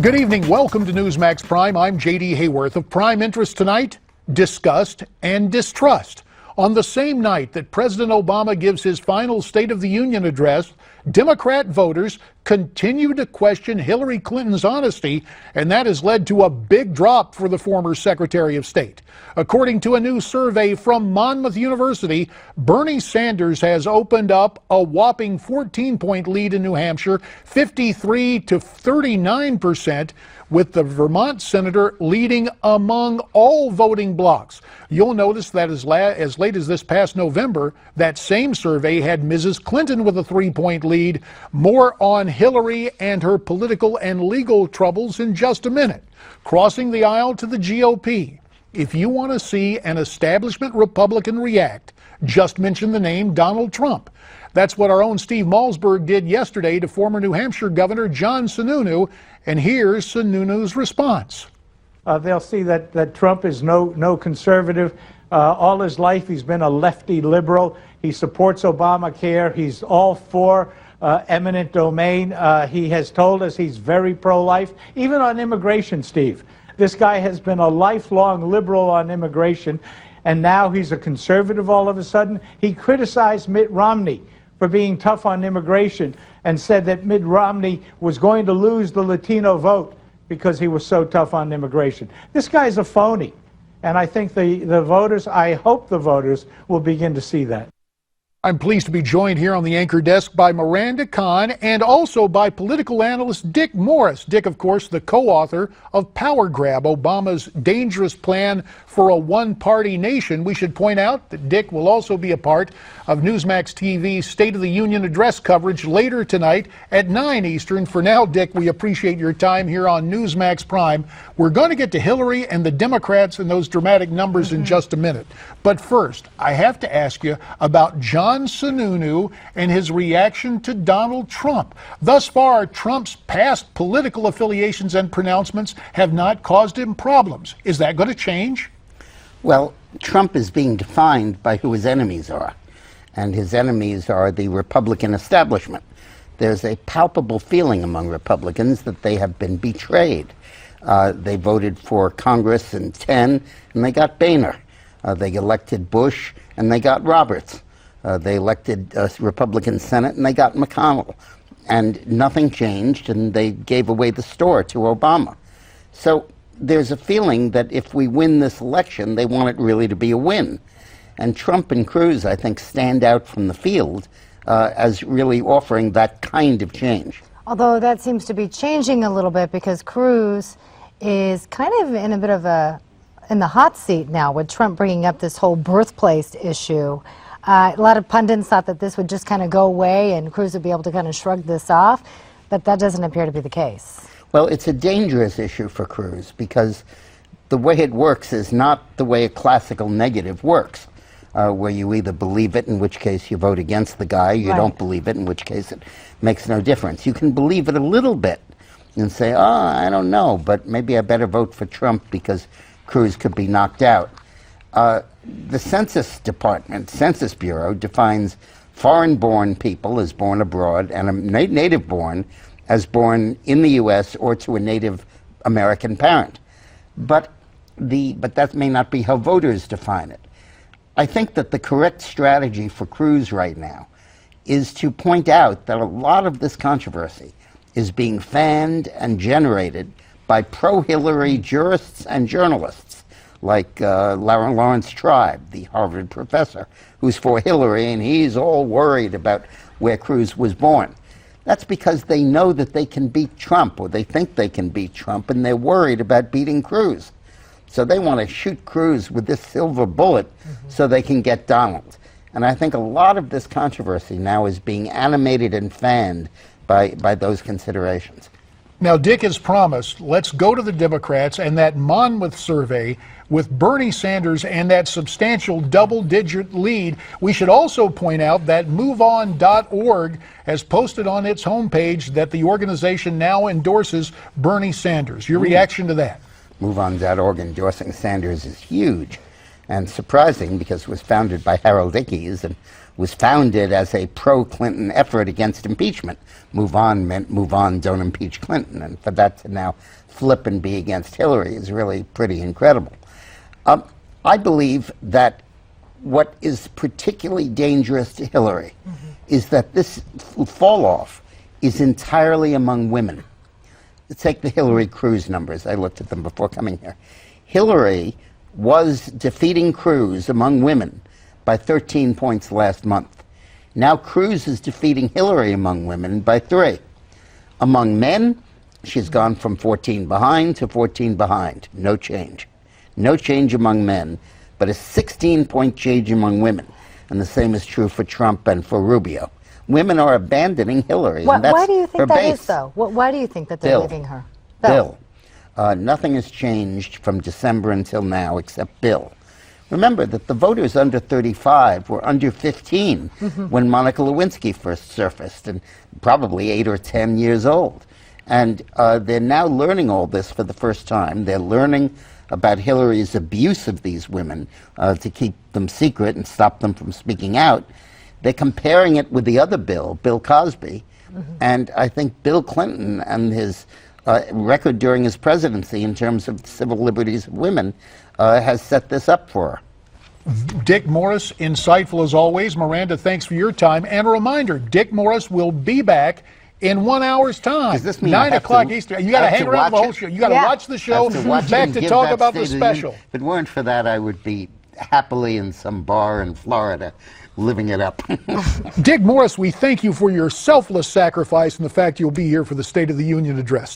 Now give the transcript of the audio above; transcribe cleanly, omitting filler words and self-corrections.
Good evening. Welcome to Newsmax Prime. I'm J.D. Hayworth. Of prime interest tonight, disgust and distrust. On the same night that President Obama gives his final State of the Union address, Democrat voters continue to question Hillary Clinton's honesty, and that has led to a big drop for the former Secretary of State. According to a new survey from Monmouth University, Bernie Sanders has opened up a whopping 14-point lead in New Hampshire, 53 to 39%, with the Vermont senator leading among all voting blocs. You'll notice that as late as this past November, that same survey had Mrs. Clinton with a 3-point lead. More on Hillary and her political and legal troubles in just a minute. Crossing the aisle to the GOP. If you want to see an establishment Republican react, just mention the name Donald Trump. That's what our own Steve Malzberg did yesterday to former New Hampshire Governor John Sununu, and here's Sununu's response. They'll see that Trump is no conservative. All his life he's been a lefty liberal. He supports Obamacare. He's all for eminent domain. He has told us he's very pro-life, even on immigration, Steve. This guy has been a lifelong liberal on immigration, and now he's a conservative all of a sudden. He criticized Mitt Romney for being tough on immigration and said that Mitt Romney was going to lose the Latino vote because he was so tough on immigration. This guy's a phony, and I think the voters, I hope the voters will begin to see that. I'm pleased to be joined here on the anchor desk by Miranda Kahn and also by political analyst Dick Morris. Dick, of course, the co-author of Power Grab, Obama's dangerous plan for a one-party nation. We should point out that Dick will also be a part of Newsmax TV's State of the Union address coverage later tonight at 9 Eastern. For now, Dick, we appreciate your time here on Newsmax Prime. We're going to get to Hillary and the Democrats and those dramatic numbers in just a minute. But first, I have to ask you about John Sununu and his reaction to Donald Trump. Thus far, Trump's past political affiliations and pronouncements have not caused him problems. Is that going to change? Well, Trump is being defined by who his enemies are, and his enemies are the Republican establishment. There's a palpable feeling among Republicans that they have been betrayed. They voted for Congress in 10, and they got Boehner. They elected Bush, and they got Roberts. They elected a Republican Senate, and they got McConnell. And nothing changed, and they gave away the store to Obama. So there's a feeling that if we win this election, they want it really to be a win. And Trump and Cruz, I think, stand out from the field as really offering that kind of change. Although that seems to be changing a little bit because Cruz is kind of in a bit of in the hot seat now with Trump bringing up this whole birthplace issue. A lot of pundits thought that this would just kind of go away and Cruz would be able to kind of shrug this off, but that doesn't appear to be the case. Well, it's a dangerous issue for Cruz because the way it works is not the way a classical negative works, where you either believe it, in which case you vote against the guy, you don't believe it, in which case it makes no difference. You can believe it a little bit and say, oh, I don't know, but maybe I better vote for Trump because Cruz could be knocked out. The Census Department, Census Bureau, defines foreign-born people as born abroad and a native-born as born in the U.S. or to a Native American parent. But that may not be how voters define it. I think that the correct strategy for Cruz right now is to point out that a lot of this controversy is being fanned and generated by pro-Hillary jurists and journalists, like Lawrence Tribe, the Harvard professor, who's for Hillary, and he's all worried about where Cruz was born. That's because they know that they can beat Trump, or they think they can beat Trump, and they're worried about beating Cruz. So they want to shoot Cruz with this silver bullet so they can get Donald. And I think a lot of this controversy now is being animated and fanned by those considerations. Now, Dick has promised, let's go to the Democrats and that Monmouth survey with Bernie Sanders and that substantial double-digit lead. We should also point out that MoveOn.org has posted on its homepage that the organization now endorses Bernie Sanders. Your reaction to that? MoveOn.org endorsing Sanders is huge and surprising because it was founded by Harold Ickes, and was founded as a pro-Clinton effort against impeachment. Move on meant move on, don't impeach Clinton. And for that to now flip and be against Hillary is really pretty incredible. I believe that what is particularly dangerous to Hillary is that this fall-off is entirely among women. Let's take the Hillary Cruz numbers. I looked at them before coming here. Hillary was defeating Cruz among women by 13 points last month. Now Cruz is defeating Hillary among women by 3. Among men, she's gone from 14 behind to 14 behind. No change. No change among men, but a 16-point change among women. And the same is true for Trump and for Rubio. Women are abandoning Hillary. And that's why do you think that base. is, though? Why do you think that they're leaving her? Bill. Nothing has changed from December until now except Bill. Remember that the voters under 35 were under 15 when Monica Lewinsky first surfaced, and probably 8 or 10 years old. And they're now learning all this for the first time. They're learning about Hillary's abuse of these women to keep them secret and stop them from speaking out. They're comparing it with the other Bill, Bill Cosby, and I think Bill Clinton and his record during his presidency in terms of civil liberties of women has set this up for her. Dick Morris, insightful as always. Miranda, thanks for your time. And a reminder, Dick Morris will be back in 1 hour's time. Does this mean 9 o'clock Eastern. You got to hang around the whole show. You got to watch the show. Back to talk about the special. If it weren't for that, I would be happily in some bar in Florida, living it up. Dick Morris, we thank you for your selfless sacrifice and the fact you'll be here for the State of the Union address.